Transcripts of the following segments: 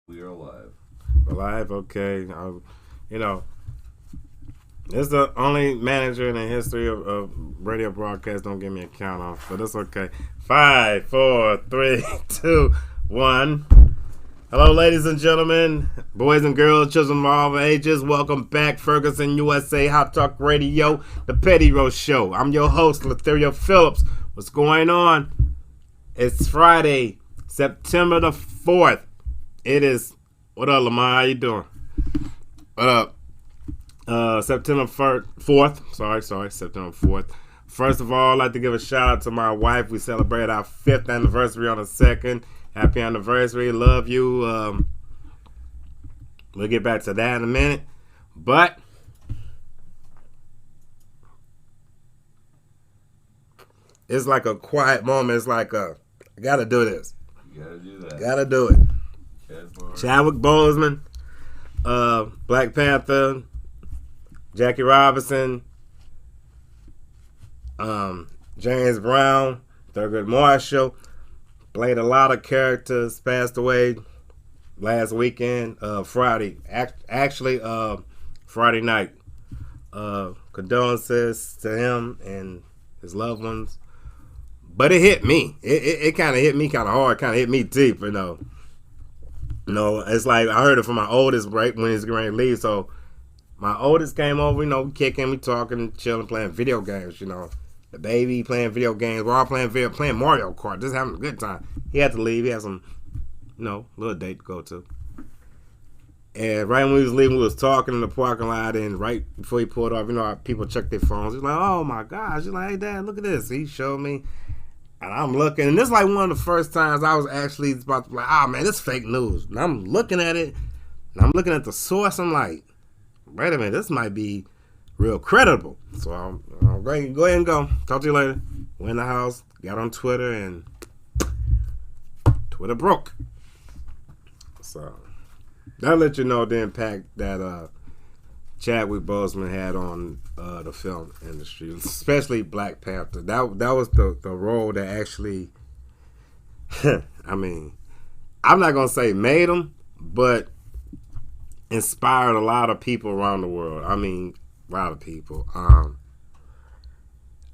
We are live. Alive, okay. You know, it's the only manager in the history of radio broadcast. Don't give me a count off, but it's okay. Five, four, three, two, one. Hello, ladies and gentlemen, boys and girls, children of all ages. Welcome back, Ferguson, USA Hot Talk Radio, the Petty Roast Show. I'm your host, Latherial Phillips. What's going on? It's Friday, September the 4th. It is. What up, Lamar? How you doing? What up? September 4th. Sorry, September 4th. First of all, I'd like to give a shout out to my wife. We celebrated our 5th anniversary on the 2nd. Happy anniversary. Love you. We'll get back to that in a minute. But it's like a quiet moment. It's like I gotta do this. You gotta do that. Gotta do it. Chad Chadwick Boseman, Black Panther, Jackie Robinson, James Brown, Thurgood Marshall, played a lot of characters, passed away last weekend, Friday. Actually, Friday night. Condolences to him and his loved ones. But it hit me. It kind of hit me kind of hard, kind of hit me deep, you know. It's like I heard it from my oldest right when he's going to leave. So my oldest came over, we kicking, we talking, chilling, playing video games, The baby playing video games. We're all playing Mario Kart, just having a good time. He had to leave. He had some, little date to go to. And right when we was leaving, we was talking in the parking lot, and right before he pulled off, how people check their phones. He's like, "Oh my gosh!" He's like, "Hey, Dad, look at this." He showed me. And I'm looking, and this is like one of the first times I was actually about to be like, man, this is fake news. And I'm looking at it, and I'm looking at the source. I'm like, wait a minute, this might be real credible. So I'm going to go ahead and go. Talk to you later. Went in the house, got on Twitter, and Twitter broke. So that'll let you know the impact that Chadwick Boseman had on the film industry, especially Black Panther. That was the role that actually, I mean, I'm not gonna say made him, but inspired a lot of people around the world. I mean, a lot of people.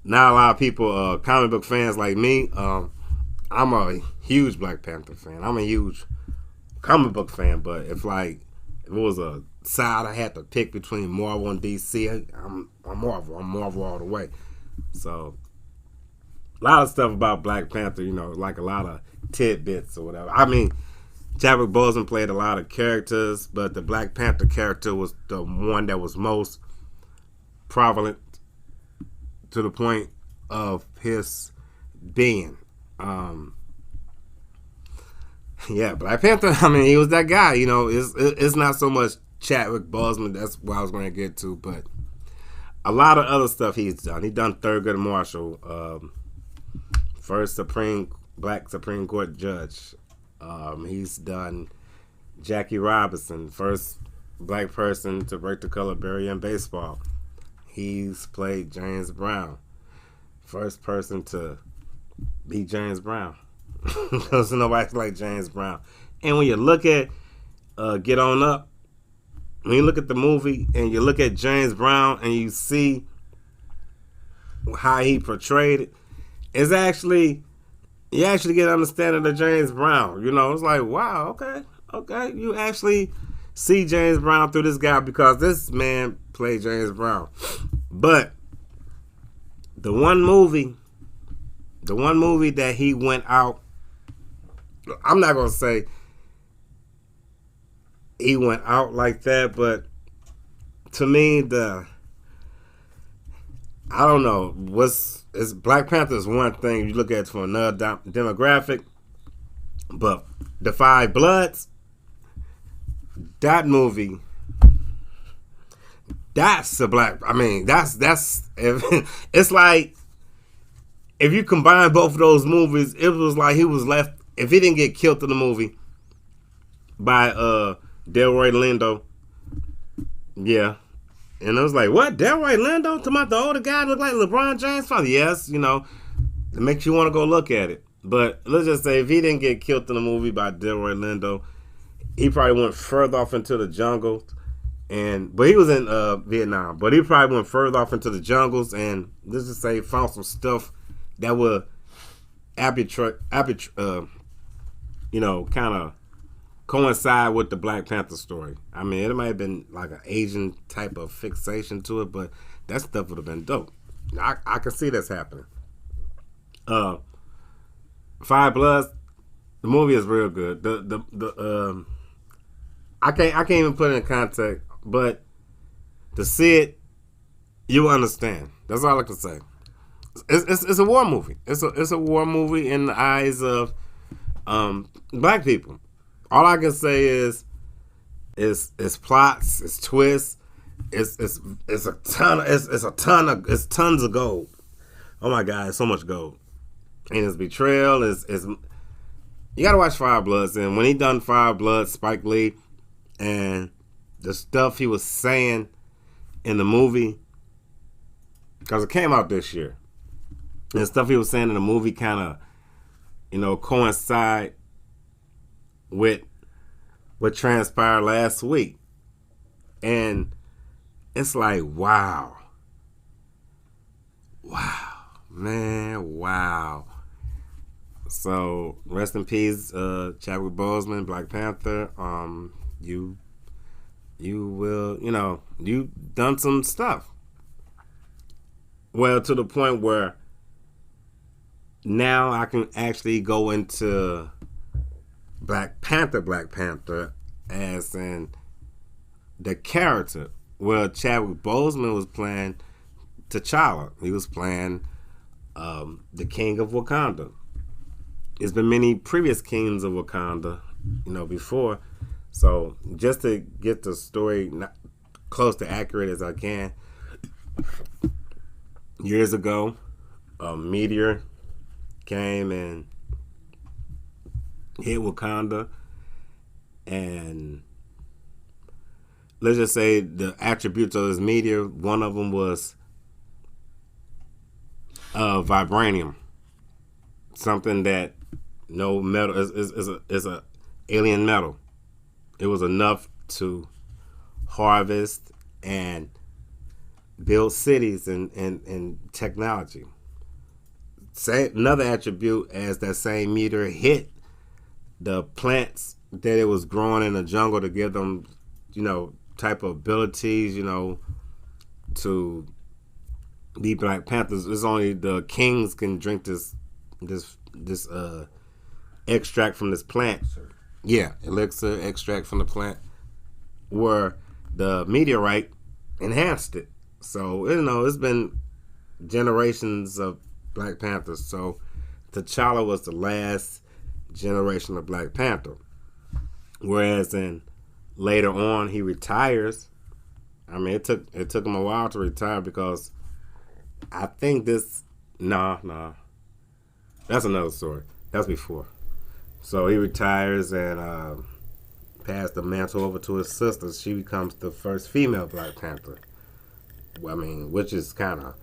Not a lot of people, comic book fans like me. I'm a huge Black Panther fan. I'm a huge comic book fan, but if it was a side I had to pick between Marvel and DC, I'm Marvel. I'm Marvel all the way. So a lot of stuff about Black Panther, like a lot of tidbits or whatever. I mean, Chadwick Boseman played a lot of characters, but the Black Panther character was the one that was most prevalent to the point of his being. Yeah, Black Panther. I mean, he was that guy. It's not so much Chadwick Boseman. That's what I was going to get to, but a lot of other stuff he's done. He done Thurgood Marshall, first Black Supreme Court judge. He's done Jackie Robinson, first Black person to break the color barrier in baseball. He's played James Brown, first person to beat James Brown. Because nobody's like James Brown. And when you look at Get On Up, when you look at the movie and you look at James Brown and you see how he portrayed it, it's actually, you actually get an understanding of James Brown. It's like, wow, okay. You actually see James Brown through this guy because this man played James Brown. But the one movie that he went out, I'm not going to say he went out like that, but to me, I don't know, Black Panther is one thing you look at from another demographic, but The Five Bloods, that movie, that's it's like, if you combine both of those movies, it was like he was left, if he didn't get killed in the movie by Delroy Lindo, yeah. And I was like, what? Delroy Lindo? Talking about the older guy look like LeBron James? Yes, it makes you want to go look at it. But let's just say if he didn't get killed in the movie by Delroy Lindo, he probably went further off into the jungle, but he was in Vietnam. But he probably went further off into the jungles, and let's just say found some stuff that would kind of coincide with the Black Panther story. I mean, it might have been like an Asian type of fixation to it, but that stuff would have been dope. I can see this happening. Five Bloods, the movie is real good. I can't even put it in context, but to see it, you understand. That's all I can say. It's a war movie. It's a war movie in the eyes of black people. All I can say is it's plots, it's twists, it's tons of gold. Oh my God, it's so much gold. And his betrayal is you gotta watch Five Bloods. And when he done Five Bloods, Spike Lee, and the stuff he was saying in the movie, because it came out this year, and the stuff he was saying in the movie kind of, coincide with what transpired last week. And it's like, wow, man, wow. So rest in peace, Chadwick Boseman, Black Panther. You will, you done some stuff. Well, to the point where now I can actually go into Black Panther as in the character. Well, Chadwick Boseman was playing T'Challa. He was playing the King of Wakanda. There's been many previous kings of Wakanda, before. So just to get the story close to accurate as I can, years ago, a meteor came and hit Wakanda, and let's just say the attributes of this meteor, one of them was vibranium, something that no metal is a alien metal. It was enough to harvest and build cities and technology. Another attribute, as that same meteor hit the plants that it was growing in the jungle to give them, type of abilities, to be Black Panthers. It's only the kings can drink this extract from this plant. Yeah, elixir extract from the plant, where the meteorite enhanced it. So, it's been generations of Black Panthers. So, T'Challa was the last generation of Black Panther. Whereas later on, he retires. I mean, it took him a while to retire because I think nah. That's another story. That's before. So he retires and passed the mantle over to his sister. She becomes the first female Black Panther. I mean, which is kind of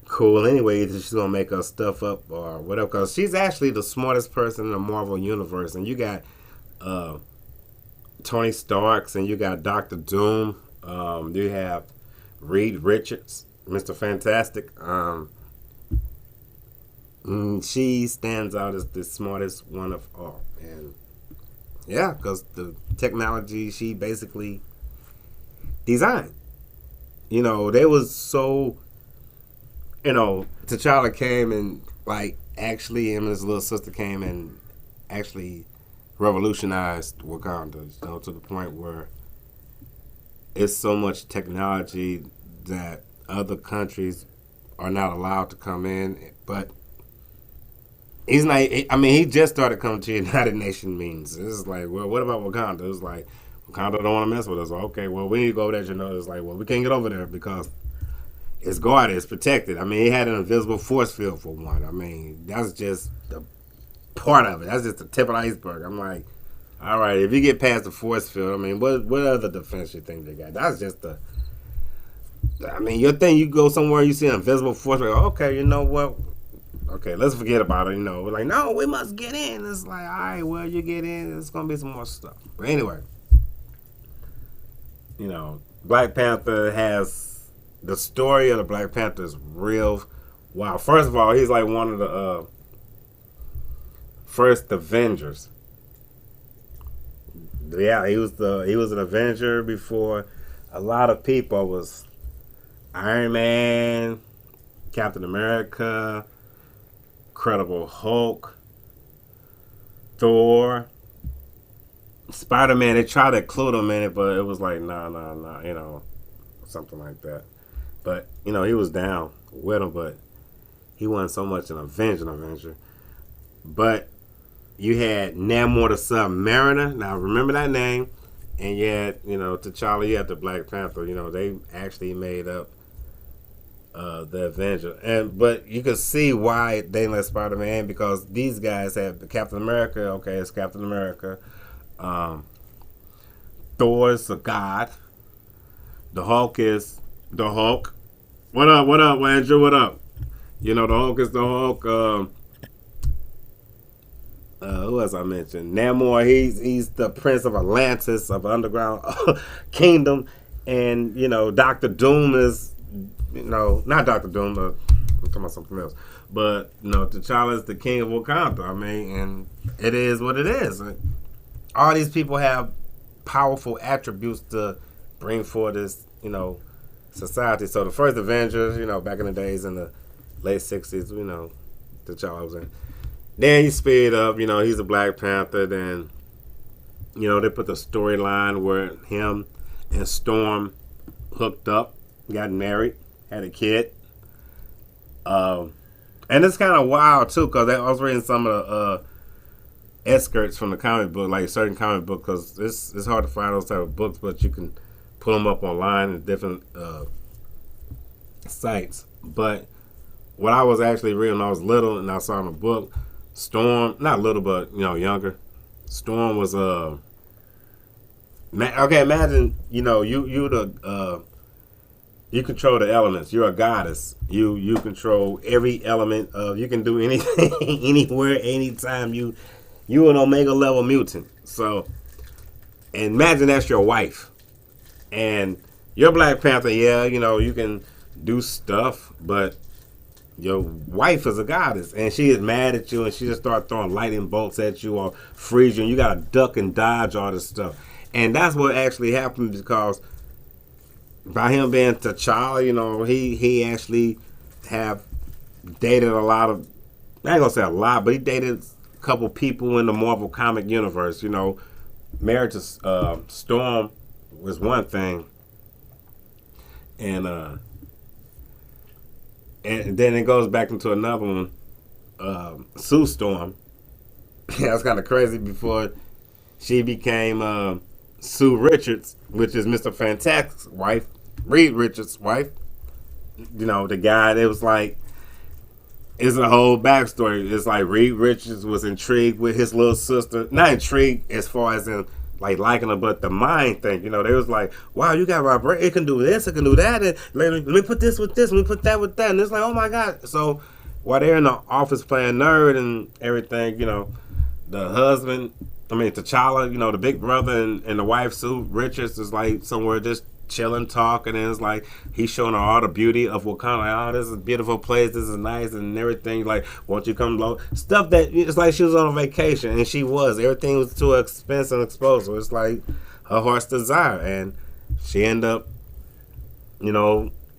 cool anyway. She's going to make her stuff up or whatever. Because she's actually the smartest person in the Marvel Universe. And you got Tony Starks and you got Dr. Doom. You have Reed Richards, Mr. Fantastic. She stands out as the smartest one of all. And yeah, because the technology she basically designed. They was so, T'Challa came and actually him and his little sister came and actually revolutionized Wakanda, to the point where it's so much technology that other countries are not allowed to come in, but he's not. I mean, he just started coming to United Nations meetings. It's like, well, what about Wakanda? It's like, Wakanda don't want to mess with us. Okay, well, we need to go over there. It's like, well, we can't get over there because it's guarded, it's protected. I mean, he had an invisible force field for one. I mean, that's just the part of it. That's just the tip of the iceberg. I'm like, all right, if you get past the force field, I mean, what other defense you think they got? That's just the. I mean, your thing. You go somewhere, you see an invisible force field. Okay, you know what? okay, let's forget about it. We're like, no, we must get in. It's like, all right, well, you get in. It's gonna be some more stuff. But anyway, Black Panther has the story of the Black Panther is real. Wow. First of all, he's like one of the first Avengers. Yeah, he was an Avenger before a lot of people was Iron Man, Captain America, Incredible Hulk, Thor, Spider Man. They tried to include him in it, but it was like nah, something like that. But he was down with him, but he wasn't so much an Avenger. But you had Namor the Submariner. Now remember that name. And you had, T'Challa, you had the Black Panther. They actually made up the Avenger. But you could see why they didn't let Spider-Man in, because these guys have Captain America. Okay, it's Captain America. Thor's a god. The Hulk is the Hulk. What up, Andrew? What up? The Hulk is the Hulk. Who else I mentioned? Namor, he's the Prince of Atlantis, of underground kingdom. And, Doctor Doom is, not Doctor Doom, but I'm talking about something else. But, T'Challa is the king of Wakanda. I mean, and it is what it is. All these people have powerful attributes to bring forth this, society. So the first Avengers, back in the days in the late 60s, T'Challa was in. Then he speed up, he's a Black Panther. Then, they put the storyline where him and Storm hooked up, got married, had a kid. And it's kind of wild, too, because I was reading some of the excerpts from the comic book, like certain comic book, because it's hard to find those type of books, but you can pull them up online in different sites. But what I was actually reading when I was little and I saw in a book, Storm, not little, but younger. Storm was okay. Imagine you control the elements. You're a goddess. You control every element of. You can do anything, anywhere, anytime. You an Omega level mutant. So, and imagine that's your wife, and you're Black Panther. Yeah, you can do stuff, but your wife is a goddess, and she is mad at you, and she just starts throwing lightning bolts at you or freeze you, and you got to duck and dodge all this stuff. And that's what actually happened, because by him being T'Challa, he actually have dated a lot of, I ain't gonna say a lot, but he dated a couple people in the Marvel comic universe. Married to Storm was one thing, and then it goes back into another one, Sue Storm. That's kind of crazy. Before she became Sue Richards, which is Mr. Fantastic's wife, Reed Richards' wife. The guy, it was like, it's a whole backstory. It's like Reed Richards was intrigued with his little sister. Not intrigued as far as in like liking her, but the mind thing. They was like, wow, you got vibration. It can do this, it can do that. And let me put this with this, let me put that with that. And it's like, oh my God. So while they're in the office playing nerd and everything, the husband, T'Challa, the big brother and the wife, Sue Richards, is like somewhere just chilling, talking, and it's like he's showing her all the beauty of Wakanda. Like, oh, this is a beautiful place, this is nice and everything. Like, won't you come low? Stuff that it's like she was on a vacation, and she was. Everything was too expensive and exposed. So it's like her heart's desire, and she ended up,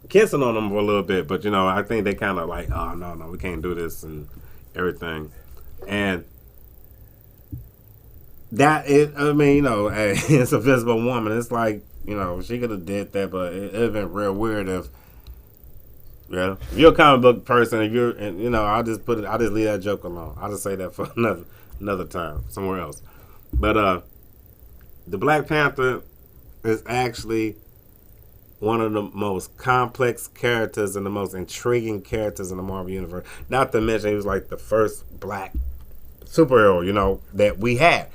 kissing on him for a little bit. But I think they kind of like, oh no, we can't do this and everything, and that is, it's a visible woman. It's like, she could have did that, but it would have been real weird if you're a comic book person, if you're, and I'll just leave that joke alone. I'll just say that for another time, somewhere else. But the Black Panther is actually one of the most complex characters and the most intriguing characters in the Marvel Universe. Not to mention, he was like the first black superhero, that we had.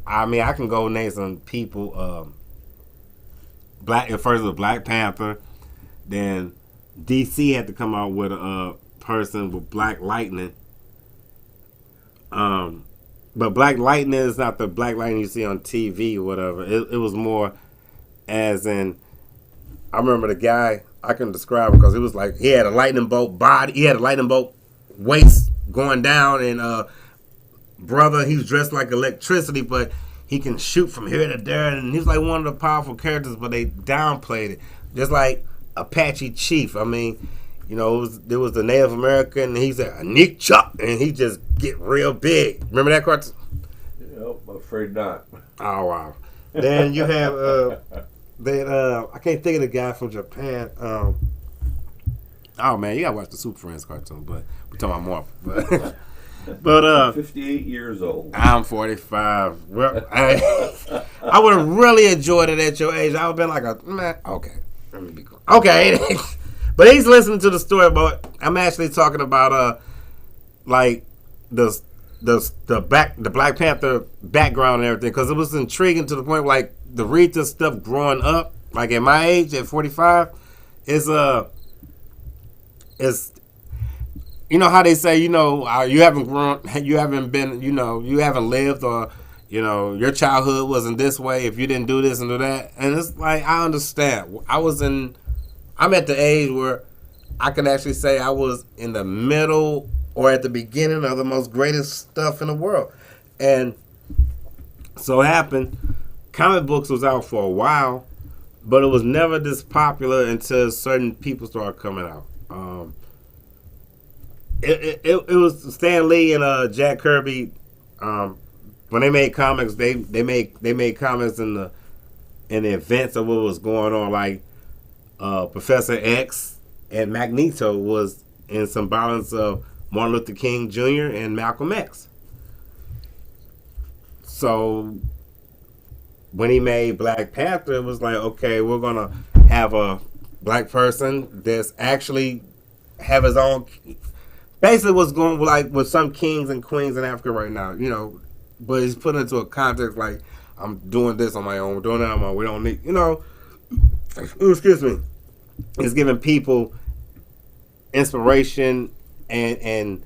I can go name some people. At first it was Black Panther. Then DC had to come out with a person with Black Lightning. But Black Lightning is not the Black Lightning you see on TV or whatever. It was more as in, I remember the guy, I can describe it because it was like he had a lightning bolt body, he had a lightning bolt waist going down, and brother, he's dressed like electricity, but he can shoot from here to there, and he's like one of the powerful characters, but they downplayed it. Just like Apache Chief. I mean, there was the Native American, and he's a Nick Chuck, and he just get real big. Remember that cartoon? Nope, I'm afraid not. Oh wow. Then you have I can't think of the guy from Japan. Oh man, you gotta watch the Super Friends cartoon, but we're talking about Marvel. But 58 years old. I'm 45. Well, I would have really enjoyed it at your age. I would have been like man. Okay, let me be cool. Okay, but he's listening to the story. But I'm actually talking about like the Black Panther background and everything, because it was intriguing to the point where, like, to read this stuff growing up, like at my age at 45, is you know how they say, you haven't grown, you haven't been, you haven't lived, or your childhood wasn't this way if you didn't do this and do that. And it's like, I understand. I'm at the age where I can actually say I was in the middle or at the beginning of the most greatest stuff in the world. And so it happened, comic books was out for a while, but it was never this popular until certain people started coming out. It was Stan Lee and Jack Kirby. When they made comics, they made comics in the events of what was going on. Like Professor X and Magneto was in some balance of Martin Luther King Jr. and Malcolm X. So when he made Black Panther, it was like, okay, we're gonna have a black person that's actually have his own. Basically, what's going like with some kings and queens in Africa right now, but he's put into a context like, I'm doing this on my own, we're doing that on my own. We don't need, excuse me. It's giving people inspiration and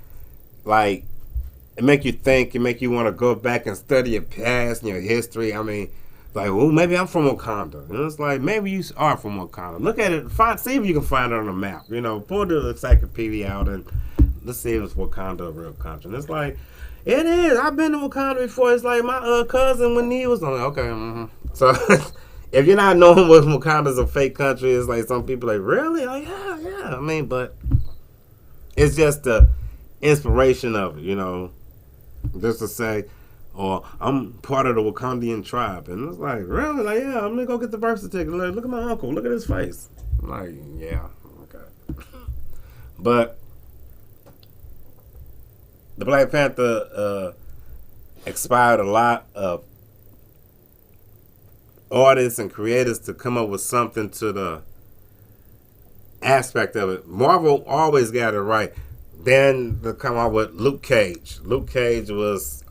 like it make you think, it make you want to go back and study your past and your history. I mean, like, well, maybe I'm from Wakanda. And it's like, maybe you are from Wakanda. Look at it, see if you can find it on a map. Pull the encyclopedia out and let's see if it's Wakanda a real country. And it's like, it is. I've been to Wakanda before. It's like my cousin when he was on it. Okay. Mm-hmm. So if you're not knowing what Wakanda's a fake country, it's like some people like, really? Like, yeah. I mean, but it's just the inspiration of it, just to say, or I'm part of the Wakandian tribe. And it's like, really? Like, yeah, I'm going to go get the birth certificate. Like, look at my uncle. Look at his face. I'm like, yeah, okay. But the Black Panther inspired a lot of artists and creators to come up with something to the aspect of it. Marvel always got it right. Then they come out with Luke Cage. Luke Cage was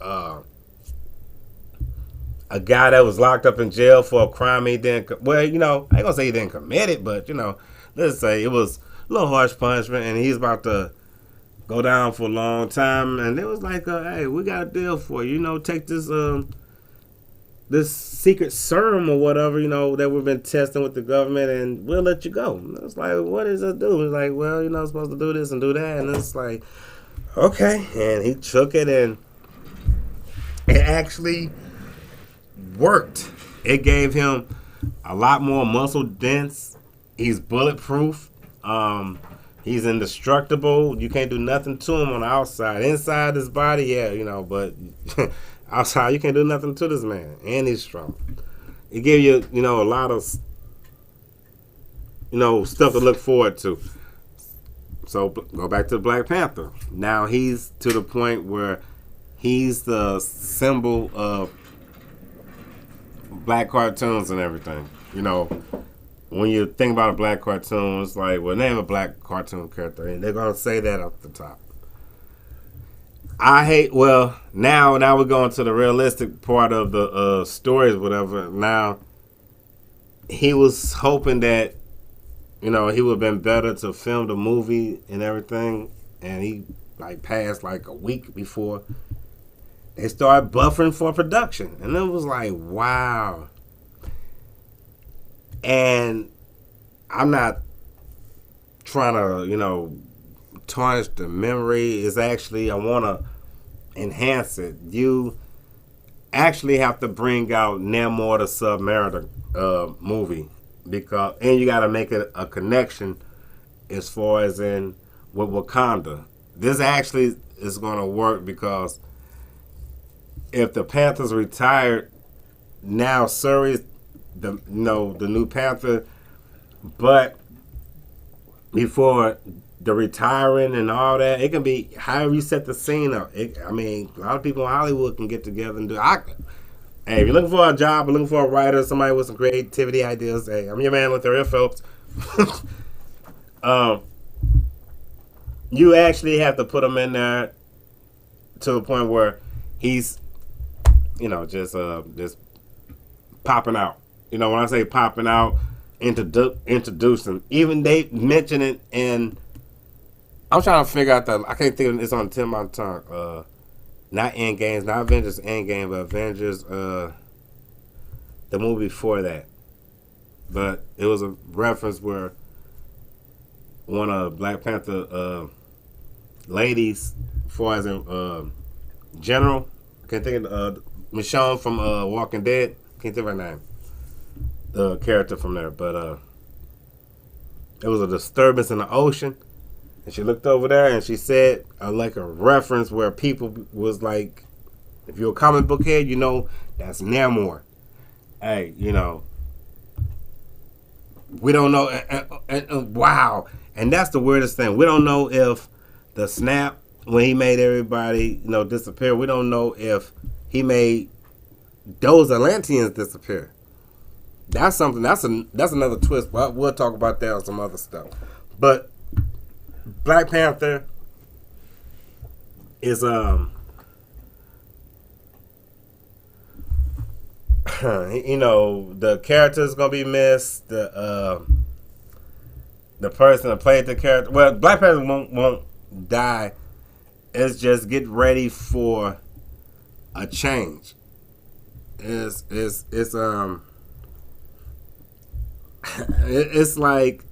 a guy that was locked up in jail for a crime he didn't. Well, I ain't gonna say he didn't commit it, but let's say it was a little harsh punishment, and he's about to go down for a long time. And it was like, hey, we got a deal for you. Take this this secret serum or whatever, that we've been testing with the government, and we'll let you go. And it's like, what does it do? It's like, well, you're not supposed to do this and do that. And it's like, okay. And he took it, and it actually worked. It gave him a lot more muscle dense. He's bulletproof. He's indestructible. You can't do nothing to him on the outside. Inside his body, yeah, but outside you can't do nothing to this man. And he's strong. It gave you, a lot of, stuff to look forward to. So go back to Black Panther. Now he's to the point where he's the symbol of black cartoons and everything. When you think about a black cartoon, it's like, well, name a black cartoon character, and they're gonna say that up the top. Now we're going to the realistic part of the stories, whatever. Now, he was hoping that, he would have been better to film the movie and everything, and he passed like a week before they started buffering for production, and it was like, wow. And I'm not trying to, tarnish the memory. It's actually, I want to enhance it. You actually have to bring out Namor the Submariner movie, because, and you got to make it a connection as far as in with Wakanda. This actually is going to work, because if the Panthers retired, now Shuri's the new Panther, but before the retiring and all that, it can be however you set the scene up. A lot of people in Hollywood can get together and do. Hey, if you're looking for a job or looking for a writer, somebody with some creativity ideas, hey, I'm your man, Latherial Phillips. You actually have to put him in there to a point where he's, just popping out. When I say popping out, introducing. Even they mention it in. I'm trying to figure out I can't think of it. It's on the tip of my tongue. Not Endgames, not Avengers Endgame, but Avengers. The movie before that. But it was a reference where one of Black Panther ladies, as far as in General, I can't think of Michonne from Walking Dead. Can't think of her name. The character from there, but it was a disturbance in the ocean, and she looked over there and she said like a reference where people was like, if you're a comic book head, that's Namor. Hey, we don't know, and wow, and that's the weirdest thing. We don't know if the snap, when he made everybody disappear, we don't know if he made those Atlanteans disappear. That's something. That's another twist. But we'll talk about that on some other stuff. But Black Panther is the character is gonna be missed. The person that played the character. Well, Black Panther won't die. It's just get ready for a change. It's like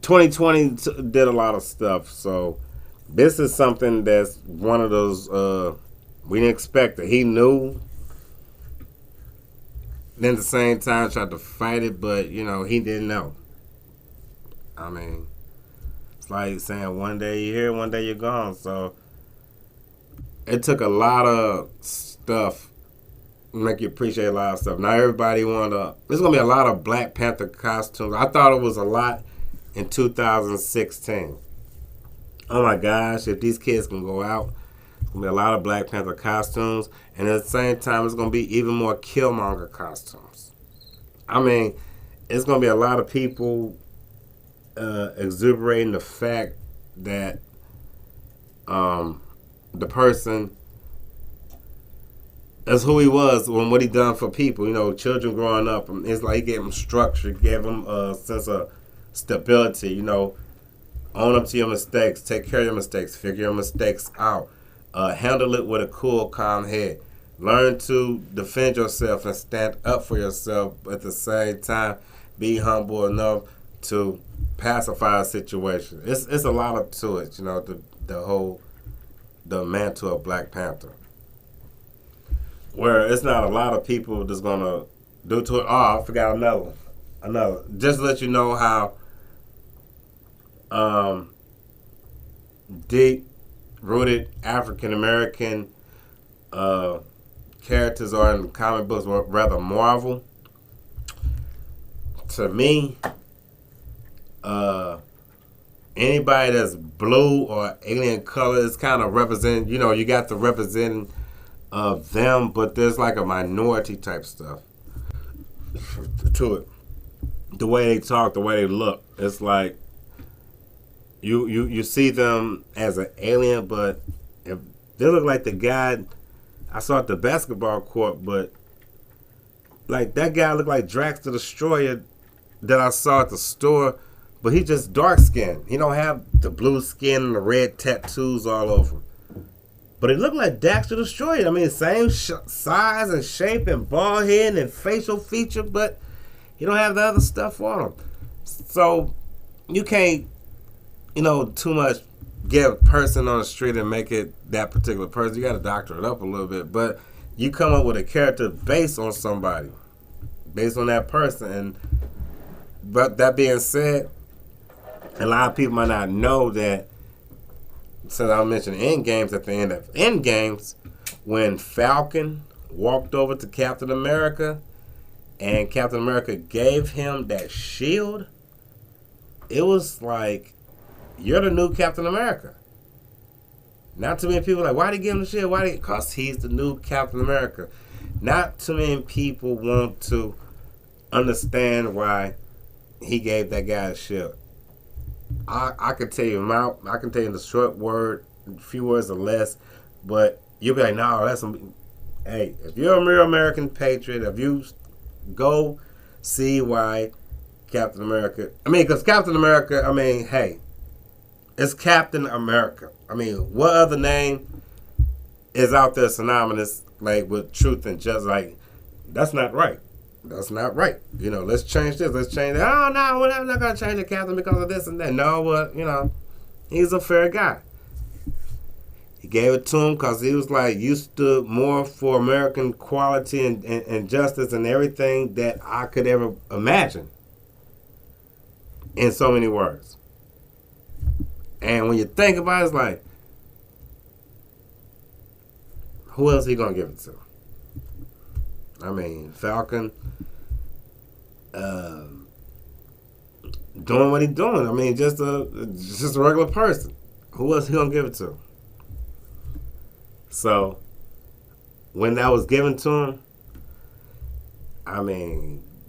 2020 did a lot of stuff, so this is something that's one of those we didn't expect it. He knew, then at the same time tried to fight it, but he didn't know. It's like saying one day you're here, one day you're gone. So it took a lot of stuff, make you appreciate a lot of stuff. Now everybody there's going to be a lot of Black Panther costumes. I thought it was a lot in 2016. Oh my gosh, if these kids can go out, there's going to be a lot of Black Panther costumes. And at the same time, it's going to be even more Killmonger costumes. It's going to be a lot of people exuberating the fact that the person that's who he was when what he done for people. Children growing up. It's like he gave them structure, gave them a sense of stability. Own up to your mistakes, take care of your mistakes, figure your mistakes out, handle it with a cool, calm head. Learn to defend yourself and stand up for yourself, but at the same time, be humble enough to pacify a situation. It's a lot to it. The mantle of Black Panther. Where it's not a lot of people that's gonna do to it. Oh, I forgot another. Just to let you know how deep rooted African American characters are in comic books, or rather Marvel. To me, anybody that's blue or alien color is kind of represent. You got the representing of them, but there's like a minority type stuff to it. The way they talk, the way they look, it's like you see them as an alien, but if they look like the guy I saw at the basketball court, but like that guy looked like Drax the Destroyer that I saw at the store, but he just dark skinned. He don't have the blue skin and the red tattoos all over him. But it looked like Dax the Destroyer. I mean, same size and shape and bald head and facial feature, but he don't have the other stuff on him. So you can't, too much get a person on the street and make it that particular person. You got to doctor it up a little bit, but you come up with a character based on somebody, based on that person. And but that being said, a lot of people might not know that. Since I mentioned end games, at the end of end games, when Falcon walked over to Captain America and Captain America gave him that shield, it was like, you're the new Captain America. Not too many people are like, why did he give him the shield? Because he's the new Captain America. Not too many people want to understand why he gave that guy a shield. I can tell you I can tell you in the short word, a few words or less, but you'll be like, no, that's some. Hey, if you're a real American patriot, if you go see why Captain America, because Captain America, hey, it's Captain America. What other name is out there synonymous like with truth and justice? Like, that's not right. That's not right. Let's change this. Let's change that. Oh, no, we're not going to change the captain because of this and that. No, but, he's a fair guy. He gave it to him because he was like, you stood more for American quality and justice and everything that I could ever imagine. In so many words. And when you think about it, it's like, who else he going to give it to? Falcon doing what he's doing. Just a regular person. Who else he gonna give it to? So when that was given to him,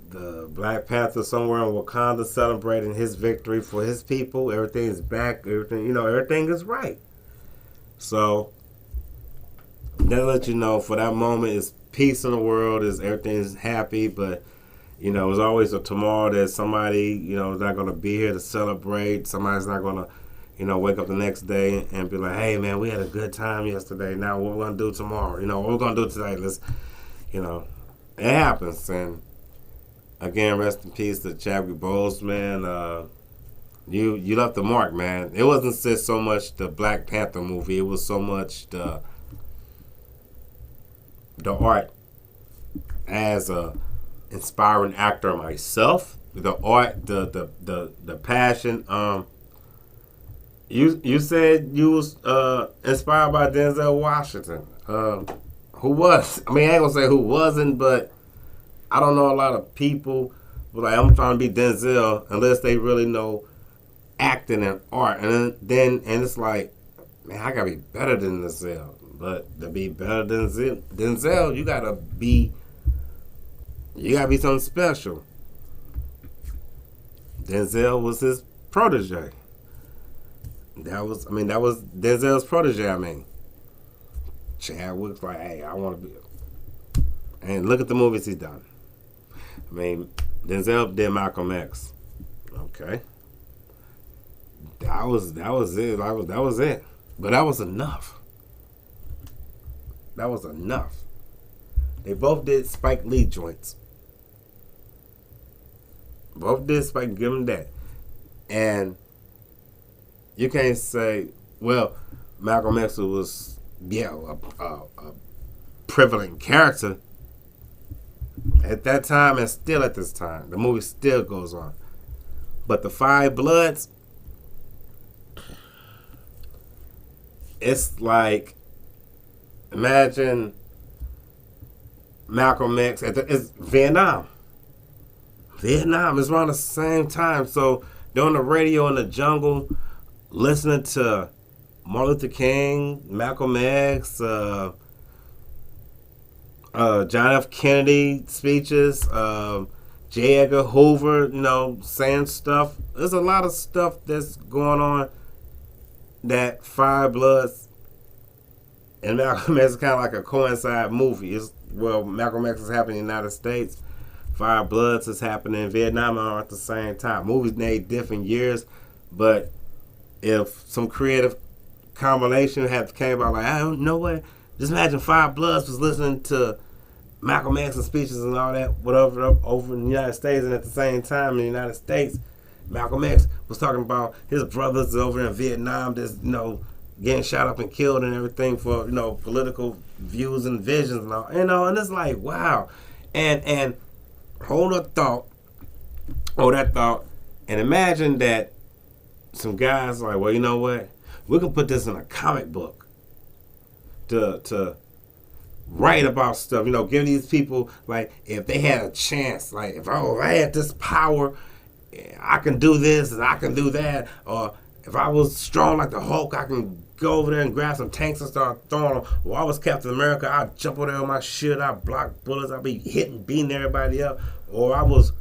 the Black Panther somewhere in Wakanda celebrating his victory for his people. Everything is back. Everything is right. So that let you know for that moment is peace in the world, is everything's happy, but there's always a tomorrow that somebody is not going to be here to celebrate. Somebody's not going to wake up the next day and be like, hey man, we had a good time yesterday, now what we're going to do tomorrow, what we're going to do today, let's it happens. And again, rest in peace to Chadwick Boseman. You left the mark, man. It wasn't just so much the Black Panther movie, it was so much the art as a inspiring actor myself, the art, the passion. You said you was inspired by Denzel Washington. Who was? I ain't gonna say who wasn't, but I don't know a lot of people who like, I'm trying to be Denzel unless they really know acting and art, and then it's like, man, I gotta be better than Denzel. But to be better than Denzel, you gotta be something special. Denzel was his protege. That was Denzel's protege. Chadwick's like, hey, I want to be. And look at the movies he's done. Denzel did Malcolm X. Okay. That was it. That was it. But that was enough. That was enough. They both did Spike Lee joints. Both did Spike, give him that. And you can't say, well, Malcolm X was, a prevalent character at that time and still at this time. The movie still goes on. But the Five Bloods, it's like, imagine Malcolm X it's Vietnam. Vietnam is around the same time. So during the radio in the jungle, listening to Martin Luther King, Malcolm X, John F. Kennedy speeches, J. Edgar Hoover, saying stuff. There's a lot of stuff that's going on that Five Bloods and Malcolm X is kind of like a coincide movie. Malcolm X is happening in the United States. Five Bloods is happening in Vietnam all at the same time. Movies made different years, but if some creative combination had came out like, I don't know what. Just imagine Five Bloods was listening to Malcolm X's speeches and all that, whatever, over in the United States, and at the same time in the United States, Malcolm X was talking about his brothers over in Vietnam that's, getting shot up and killed and everything for, political views and visions and all, and it's like, wow. And hold that thought, and imagine that some guys like, well, you know what? We can put this in a comic book to write about stuff, give these people, like, if they had a chance, like, if I had this power, I can do this and I can do that, or if I was strong like the Hulk, I can go over there and grab some tanks and start throwing them. Or I was Captain America, I'd jump over there with my shit, I'd block bullets, I'd be hitting, beating everybody up. Or I was,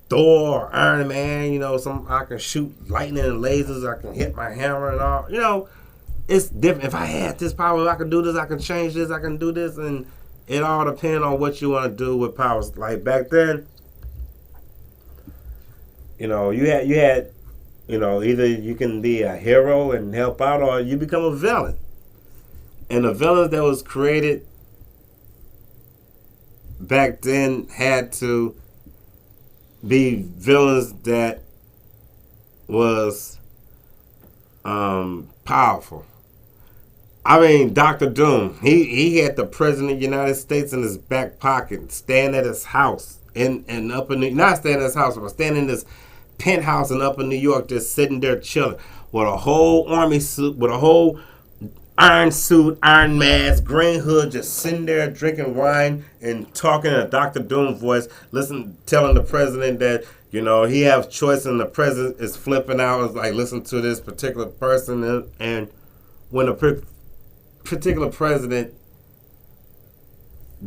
Thor or Iron Man, I can shoot lightning and lasers, I can hit my hammer and all, it's different. If I had this power, I can do this, I can change this, I can do this, and it all depends on what you want to do with powers. Like back then, you had, either you can be a hero and help out, or you become a villain. And the villains that was created back then had to be villains that was powerful. I mean, Dr. Doom, he had the President of the United States in his back pocket, staying at his house in Upper New, not staying at his house, but staying in this penthouse in Upper New York, just sitting there chilling with a whole army suit, with a whole iron suit, iron mask, green hood, just sitting there drinking wine and talking in a Dr. Doom voice, telling the president that, he has choice and the president is flipping out. It's like, listen to this particular person. And when a particular president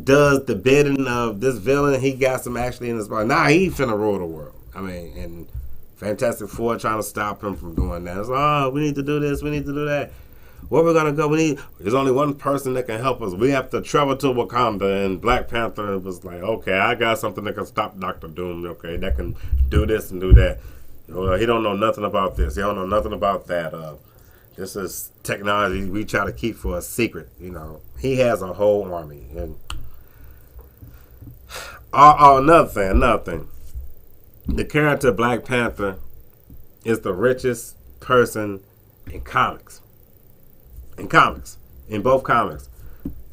does the bidding of this villain, he got some actually in his body. Nah, he finna rule the world. I mean, and Fantastic Four trying to stop him from doing that. It's like, we need to do this, we need to do that. Where we're gonna go? There's only one person that can help us. We have to travel to Wakanda. And Black Panther was like, okay, I got something that can stop Dr. Doom. Okay, that can do this and do that. He don't know nothing about this. He don't know nothing about that. This is technology we try to keep for a secret. He has a whole army. And another thing. The character Black Panther is the richest person in comics. In both comics.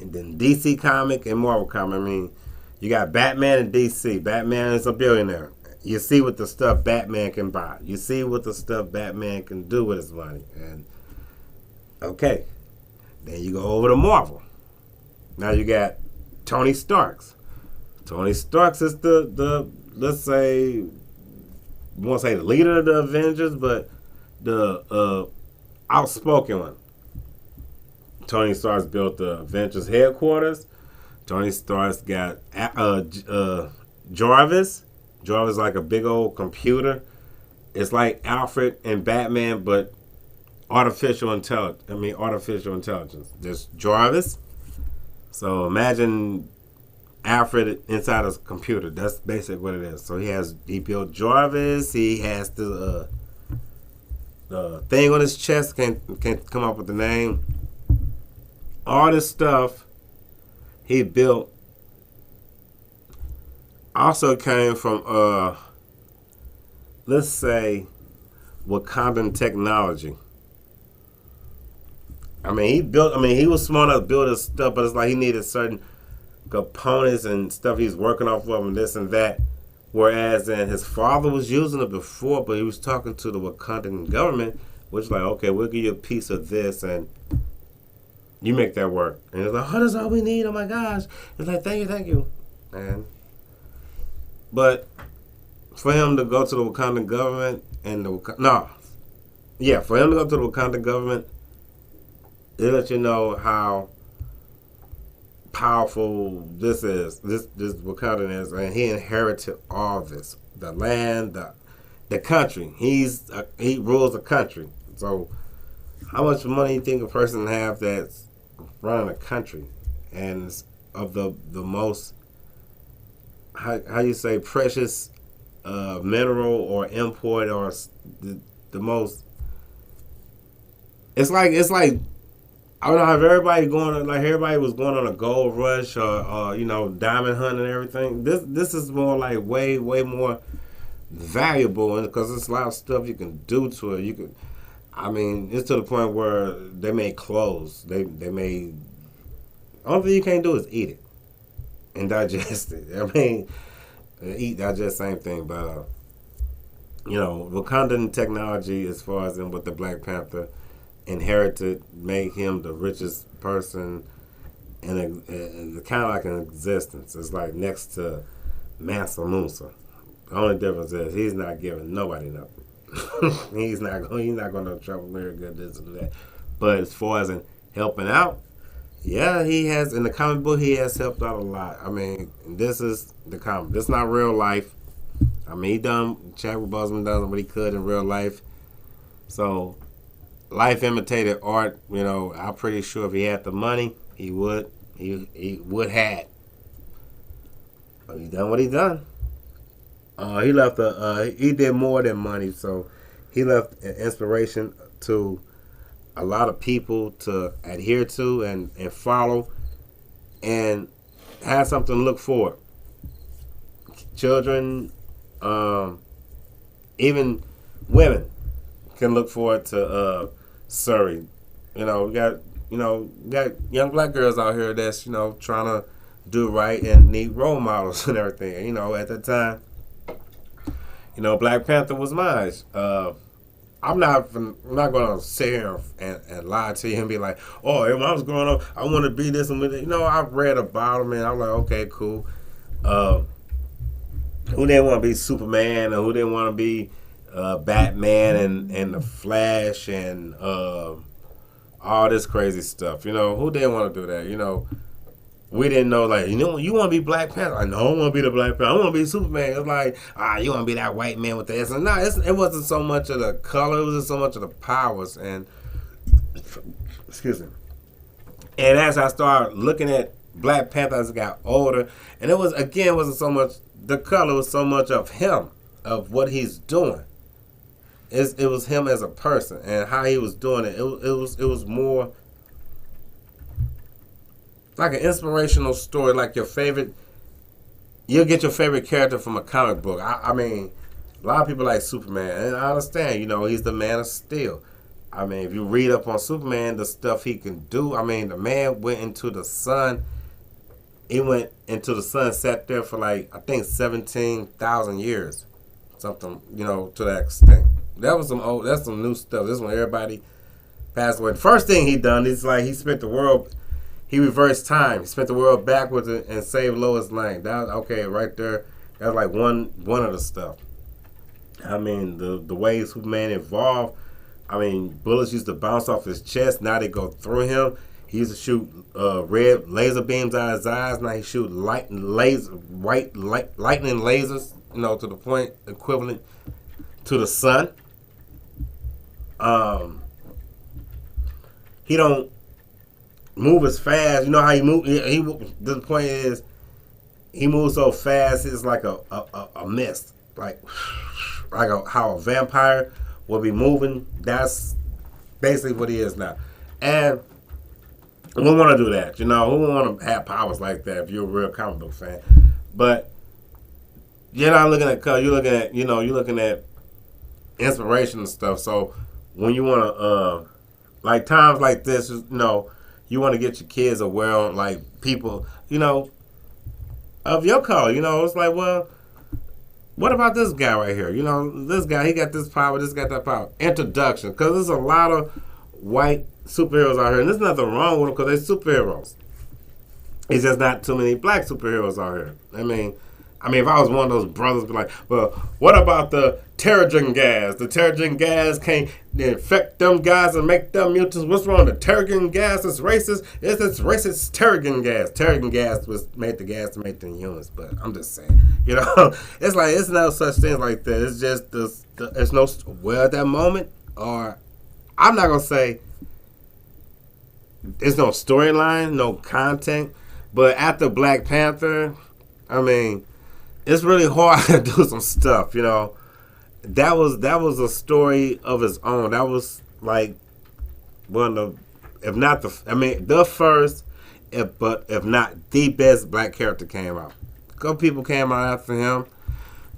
And then DC comic and Marvel comic. I mean, you got Batman and DC. Batman is a billionaire. You see what the stuff Batman can buy. You see what the stuff Batman can do with his money. And okay. Then you go over to Marvel. Now you got Tony Starks. Tony Starks is the let's say, I won't say the leader of the Avengers, but the outspoken one. Tony Stark's built the Avengers headquarters. Tony Stark's got Jarvis. Jarvis is like a big old computer. It's like Alfred and Batman, but artificial intelligence. There's Jarvis. So imagine Alfred inside a computer. That's basically what it is. So he built Jarvis. He has the thing on his chest. Can't come up with the name. All this stuff he built also came from let's say Wakandan technology. He was smart enough to build his stuff, but it's like he needed certain components and stuff he's working off of and this and that. Whereas then his father was using it before, but he was talking to the Wakandan government, which is like, okay, we'll give you a piece of this and you make that work. And it's like, oh, that's all we need. Oh my gosh. It's like, thank you. But for him to go to the Wakandan government and for him to go to the Wakandan government, it lets you know how powerful this is. This Wakandan is, and he inherited all this, the land, the country. He rules a country. So, how much money do you think a person have that's running a country, and of the most how you say precious mineral or import or the most it's like I don't know how everybody everybody was going on a gold rush or diamond hunt and everything. This is more like way more valuable because there's a lot of stuff you can do to it. You can, I mean, it's to the point where they made clothes. They made. Only thing you can't do is eat it and digest it. I mean, digest same thing, but Wakandan technology as far as in what the Black Panther inherited made him the richest person in kind of like an existence. It's like next to Mansa Musa. The only difference is he's not giving nobody nothing. he's not going to trouble very good this and that. But as far as in helping out, yeah, he has in the comic book he has helped out a lot. I mean, this is the comic. This is not real life. I mean, Chadwick Boseman done what he could in real life. So life imitated art. I'm pretty sure if he had the money, he would. He would have. But he done what he done. He left he did more than money, so he left an inspiration to a lot of people to adhere to and follow and have something to look for. Children, even women can look forward to Surrey. We got young black girls out here that's trying to do right and need role models and everything. At the time, Black Panther was mine. I'm not going to sit here and lie to you and be like, oh, when I was growing up, I want to be this and with it. I've read about him and I'm like, okay, cool. Who didn't want to be Superman or who didn't want to be Batman and the Flash and all this crazy stuff? Who didn't want to do that? We didn't know, you want to be Black Panther? I know I want to be the Black Panther. I want to be Superman. It's like, you want to be that white man with the S. And no, it wasn't so much of the color. It wasn't so much of the powers. And, excuse me. And as I started looking at Black Panther as I got older, and it wasn't so much the color, it was so much of him, of what he's doing. It was him as a person and how he was doing it. It was more like an inspirational story, like your favorite. You'll get your favorite character from a comic book. I mean, a lot of people like Superman, and I understand. He's the Man of Steel. I mean, if you read up on Superman, the stuff he can do. I mean, the man went into the sun. He went into the sun, sat there for I think 17,000 years, something to that extent. That's some new stuff. This is when everybody passed away. The first thing he done is he spent the world. He reversed time. He spent the world backwards and saved Lois Lane. That was, okay, right there. That's one of the stuff. I mean, the way Superman evolved. I mean, bullets used to bounce off his chest. Now they go through him. He used to shoot red laser beams out of his eyes. Now he shoot lightning lasers. To the point equivalent to the sun. He don't move as fast. You know how he move? The point is, he moves so fast. It's like a mist, how a vampire will be moving. That's basically what he is now. And we want to do that. We want to have powers like that if you're a real comic book fan. But you're not looking at color. You're looking at inspiration and stuff. So when you want to, times like this, you want to get your kids aware, people, of your color. It's like, well, what about this guy right here? This guy, he got this power, this got that power. Introduction, because there's a lot of white superheroes out here, and there's nothing wrong with them because they're superheroes. It's just not too many black superheroes out here. I mean, if I was one of those brothers, be like, well, what about the Terrigen gas? The Terrigen gas can't infect them guys and make them mutants. What's wrong? The Terrigen gas is racist. It's racist Terrigen gas. Terrigen gas was made the gas to make them humans, but I'm just saying, it's it's no such thing like that. It's just there's no, at that moment, or I'm not going to say there's no storyline, no content, but after Black Panther, I mean, it's really hard to do some stuff, That was a story of its own. That was one of, if not the first, if not the best black character came out. A couple people came out after him,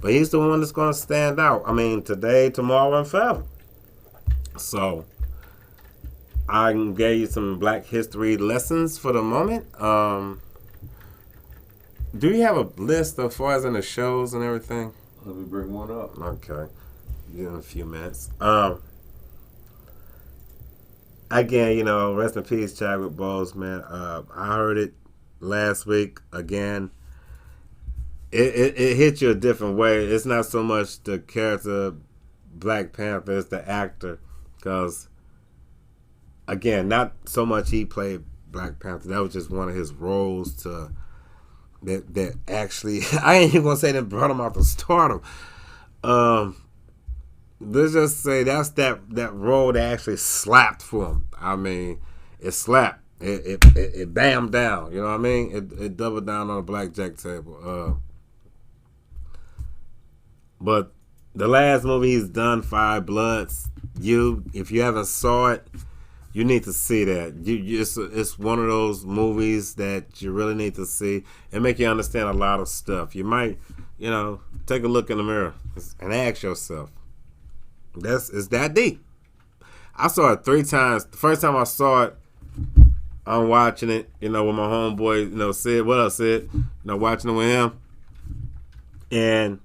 but he's the one that's going to stand out. I mean, today, tomorrow, and forever. So, I gave you some black history lessons for the moment. Do you have a list as far as in the shows and everything? Let me bring one up. Okay. In a few minutes. Again, rest in peace, Chadwick Boseman. I heard it last week. Again, it hit you a different way. It's not so much the character Black Panther, it's the actor. Because, again, not so much he played Black Panther. That was just one of his roles that actually, I ain't even going to say that brought him out to stardom. Let's just say that's that role that actually slapped for him. I mean, it slapped. It bammed down. You know what I mean? It doubled down on the blackjack table. But the last movie he's done, Five Bloods, if you haven't saw it, you need to see that. It's one of those movies that you really need to see and make you understand a lot of stuff. You might, take a look in the mirror and ask yourself, it's that deep. I saw it 3 times. The first time I saw it, I'm watching it, with my homeboy, Sid. What up, Sid? Watching it with him. And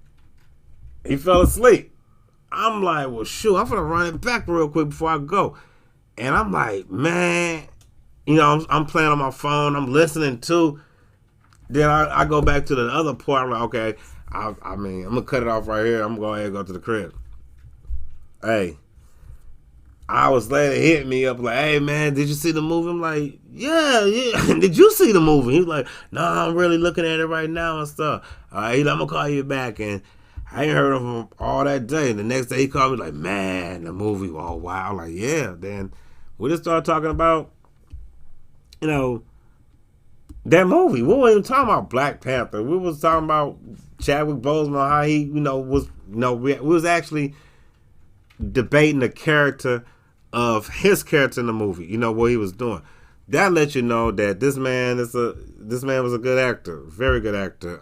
he fell asleep. I'm like, well, shoot, I'm going to run it back real quick before I go. And I'm like, man, I'm playing on my phone. I'm listening to. Then I go back to the other part. I'm like, okay, I'm going to cut it off right here. I'm going to go ahead and go to the crib. Hey, hours later, he hit me up like, hey, man, did you see the movie? I'm like, yeah. Did you see the movie? He's like, no, I'm really looking at it right now and stuff. All right, I'm going to call you back. And I ain't heard of him all that day. The next day, he called me like, man, the movie, oh, wow. I'm like, yeah. Then we just started talking about, that movie. We weren't even talking about Black Panther. We was talking about Chadwick Boseman, how he, we was actually debating the character of his character in the movie, what he was doing. That lets you know that this man was a good actor, very good actor.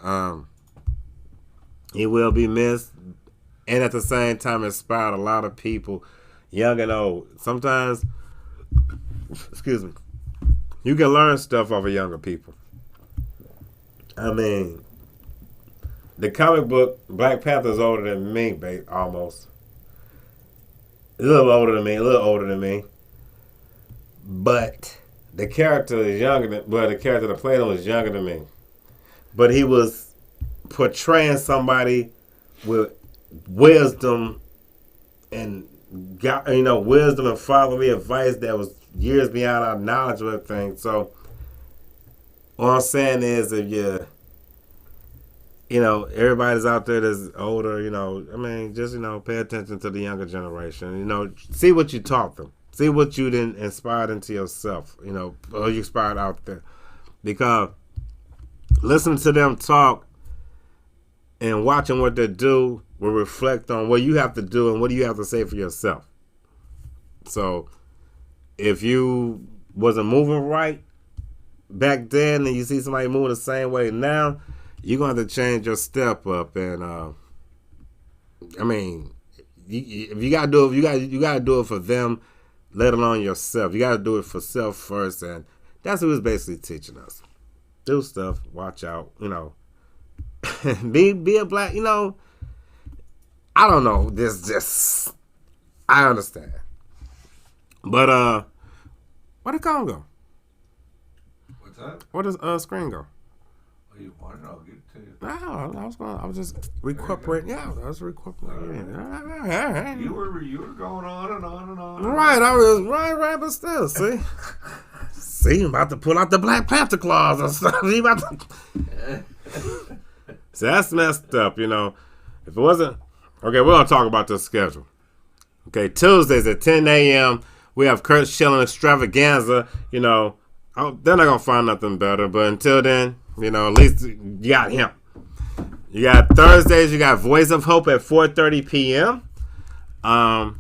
He will be missed, and at the same time inspired a lot of people, young and old. Sometimes, excuse me, you can learn stuff off of younger people. I mean, the comic book Black Panther is older than me, babe, almost. A little older than me. But the character is younger the character that played him was younger than me. But he was portraying somebody with wisdom and wisdom and fatherly advice that was years beyond our knowledge of everything. So what I'm saying is, if everybody's out there that's older, just, pay attention to the younger generation. See what you taught them. See what you then inspired into yourself, or you inspired out there. Because listening to them talk and watching what they do will reflect on what you have to do and what do you have to say for yourself. So if you wasn't moving right back then and you see somebody moving the same way now, you're going to have to change your step up. And, if you got to do it, you got to do it for them, let alone yourself. You got to do it for self first. And that's what he's basically teaching us. Do stuff. Watch out. Be a black, I don't know. I understand. But, where did Colin go? What's that? Where does screen go? Oh, you want it? I'll give it to you. No, I was just recuperating. Yeah, I was recuperating. Right. You were going on and on and on. Right, I was right, but still, see? See, I'm about to pull out the Black Panther claws and stuff. See, that's messed up, If it wasn't... Okay, we're going to talk about the schedule. Okay, Tuesdays at 10 a.m., we have Kurt Schilling Extravaganza. They're not going to find nothing better. But until then, at least you got him. You got Thursdays, you got Voice of Hope at 4:30 p.m. On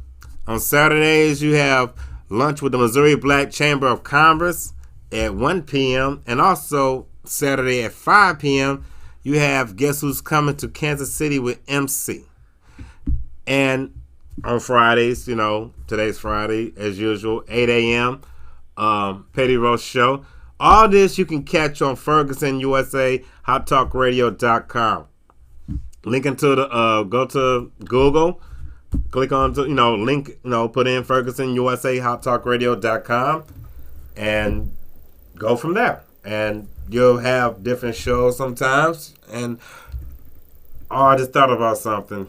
Saturdays, you have lunch with the Missouri Black Chamber of Commerce at 1 p.m. And also Saturday at 5 p.m., you have Guess Who's Coming to Kansas City with MC. And on Fridays, today's Friday, as usual, 8 a.m., Petty Roast Show. All this you can catch on Ferguson USA, HotTalkRadio.com. Link into go to Google, click on link, put in Ferguson USA, HotTalkRadio.com, and go from there. And you'll have different shows sometimes. And I just thought about something.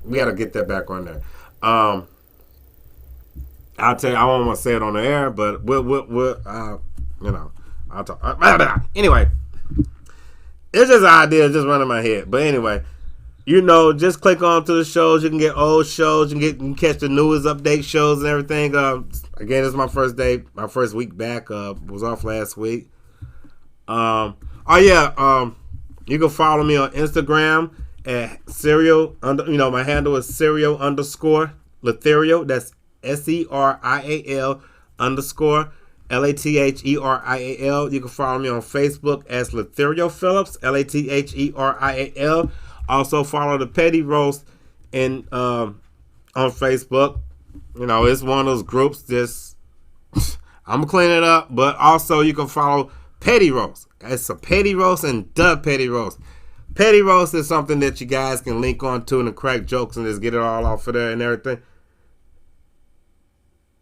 We got to get that back on there. I'll tell you, I don't want to say it on the air, but we'll I'll talk. Anyway, it's just an idea just running my head. But anyway, just click on to the shows. You can get old shows. You can catch the newest update shows and everything. Again, this is my first day, my first week back. Was off last week. You can follow me on Instagram at serial. My handle is serial_Latherial. That's SERIAL _LATHERIAL. You can follow me on Facebook as Latherial Phillips, LATHERIAL. Also follow the Petty Roast on Facebook. It's one of those groups. I'm gonna clean it up, but also you can follow Petty Roast. It's a Petty Roast and the Petty Roast. Petty Roast is something that you guys can link on to and crack jokes and just get it all off of there and everything.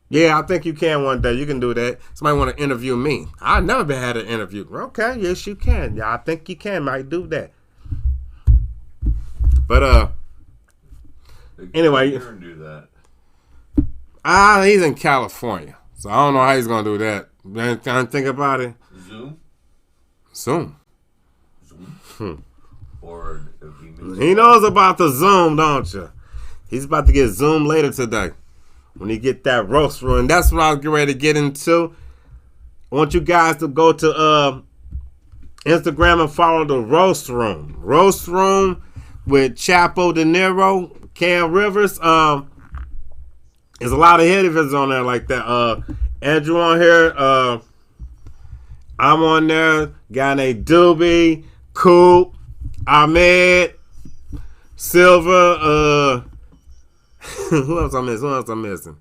Yeah, I think you can one day. You can do that. Somebody want to interview me. I've never been had an interview. Okay, yes you can. Yeah, I think you can. Might do that. But anyway, do that. He's in California, so I don't know how he's gonna do that. Man, can I think about it? Zoom. Or if he knows about the Zoom, don't you? He's about to get Zoom later today. When you get that roast room, and that's what I was getting ready to get into. I want you guys to go to Instagram and follow the Roast Room. Roast Room with Chapo De Niro, Cam Rivers. There's a lot of hitters on there like that. Andrew on here. I'm on there. Guy named Doobie, Coop, Ahmed, Silver. Who else I'm missing?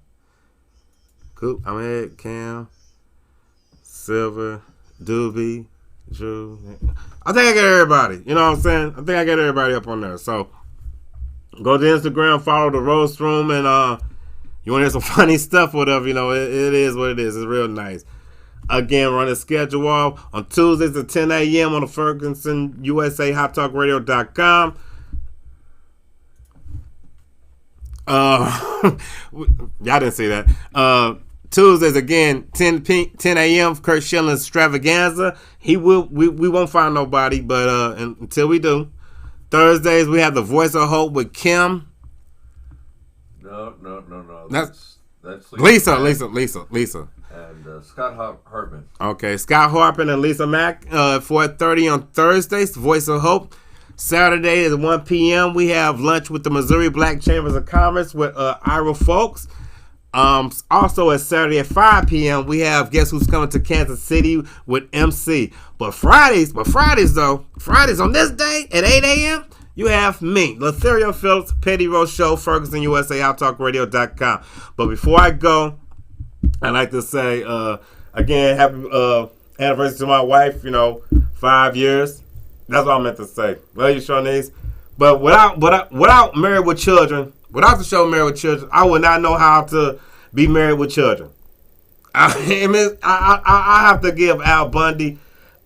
Coop, Ahmed, Cam, Silver, Doobie, Drew. I think I got everybody. You know what I'm saying? I think I got everybody up on there. So go to Instagram, follow the Roast Room, and you want to hear some funny stuff, whatever. It is what it is. It's real nice. Again, run the schedule off on Tuesdays at 10 a.m. on the Ferguson USA HotTalkRadio.com. Y'all didn't see that. Tuesdays again, 10 a.m. Kurt Schilling's extravaganza. We won't find nobody, but until we do. Thursdays we have the Voice of Hope with Kim. No. That's Lisa. Lisa. And Scott Hartman. Okay, Scott Hartman and Lisa Mack at 4:30 on Thursdays. Voice of Hope. Saturday at 1 p.m. we have lunch with the Missouri Black Chambers of Commerce with Ira Folks. Also at Saturday at 5 p.m. we have Guess Who's Coming to Kansas City with MC. But Fridays on this day at 8 a.m. you have me, Latherial Phillips, Petty Roast Show, Ferguson USA, HotTalkRadio.com. But before I go, I'd like to say again, happy anniversary to my wife. 5 years. That's what I meant to say. Love you, Shawnees. But without Married with Children, without the show Married with Children, I would not know how to be married with children. I have to give Al Bundy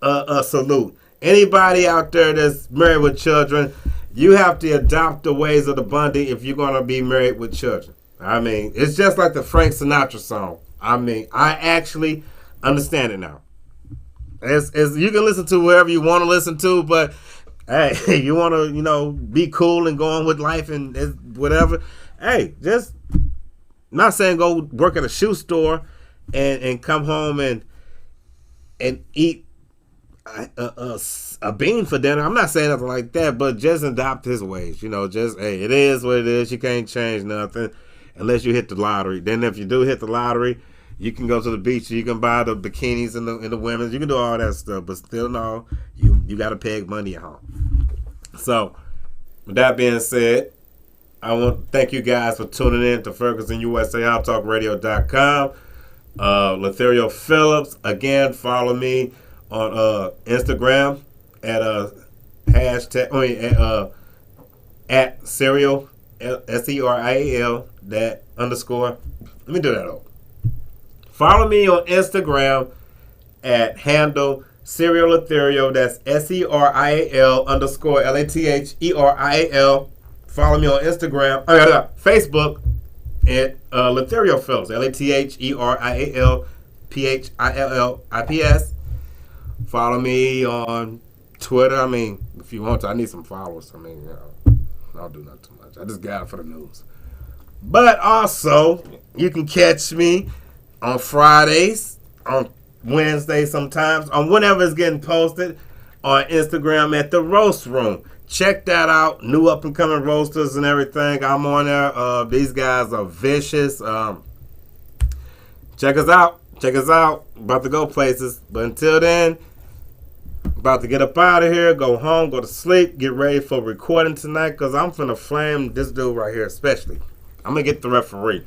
a salute. Anybody out there that's married with children, you have to adopt the ways of the Bundy if you're going to be married with children. It's just like the Frank Sinatra song. I actually understand it now. As you can listen to wherever you want to listen to, but hey, you want to be cool and go on with life and whatever. Hey, just not saying go work at a shoe store and come home and eat a bean for dinner. I'm not saying nothing like that, but just adopt his ways. It is what it is. You can't change nothing. unless you hit the lottery. Then if you do hit the lottery, you can go to the beach. You can buy the bikinis and the women's. You can do all that stuff, but still, no, you got to peg money at home. So, with that being said, I want to thank you guys for tuning in to Ferguson USA HotTalkRadio.com. Latherial Phillips. Again, follow me on Instagram at hashtag at serial SERIAL that underscore. Let me do that over. Follow me on Instagram at handle serial Latherial. That's SERIAL underscore LATHERIAL. Follow me on Instagram, Facebook at Latherial Phillips, LATHERIAL PHILLIPS. Follow me on Twitter. I mean, if you want to, I need some followers. I mean, I don't do not too much. I just got it for the news. But also, you can catch me on Fridays, on Wednesdays sometimes, on whenever it's getting posted on Instagram at The Roast Room. Check that out. New up and coming roasters and everything. I'm on there. These guys are vicious. Check us out. Check us out. About to go places. But until then, about to get up out of here, go home, go to sleep, get ready for recording tonight because I'm finna flame this dude right here especially. I'm going to get the referee.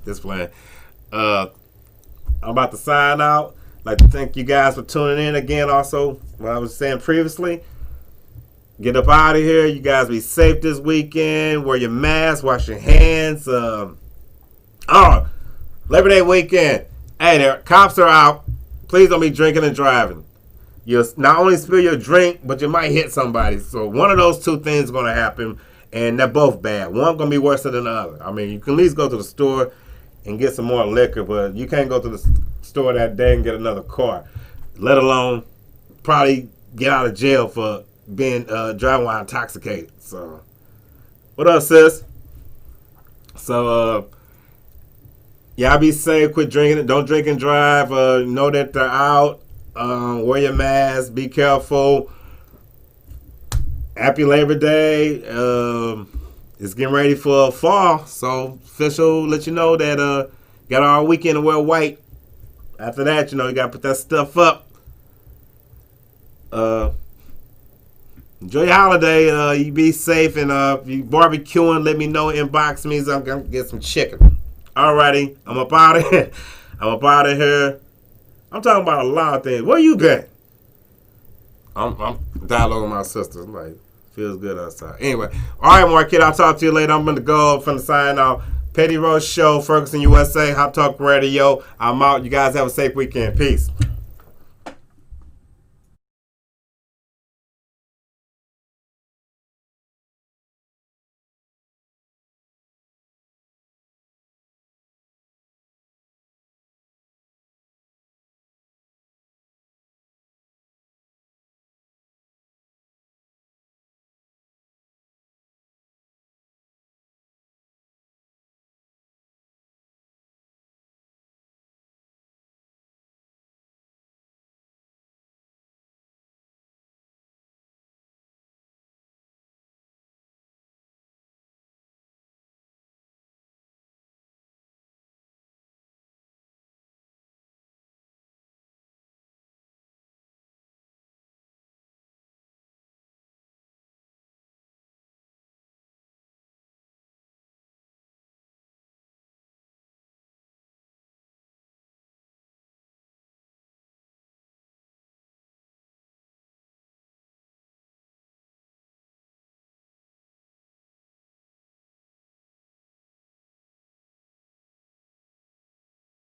This plan. I'm about to sign out. I'd like to thank you guys for tuning in again. Also, what I was saying previously, get up out of here. You guys be safe this weekend. Wear your mask. Wash your hands. Labor Day weekend. Hey, there, cops are out. Please don't be drinking and driving. You'll not only spill your drink, but you might hit somebody. So one of those two things is going to happen, and they're both bad. One going to be worse than the other. I mean, you can at least go to the store and get some more liquor, but you can't go to the store that day and get another car, let alone probably get out of jail for being driving while intoxicated. So, what up, sis? So, y'all be safe. Quit drinking. Don't drink and drive. Know that they're out. Wear your mask. Be careful. Happy Labor Day. It's getting ready for fall, so official let you know that got all weekend to wear white. After that, you got to put that stuff up. Enjoy your holiday. You be safe, and if you barbecuing, let me know. Inbox me, so I'm gonna get some chicken. Alrighty, I'm up out of here. I'm talking about a lot of things. Where you been? I'm dialoguing with my sister. I'm like, feels good outside. Anyway, all right, Marquette, I'll talk to you later. I'm going to go from the sign out. Petty Roast Show, Ferguson USA, Hot Talk Radio. I'm out. You guys have a safe weekend. Peace.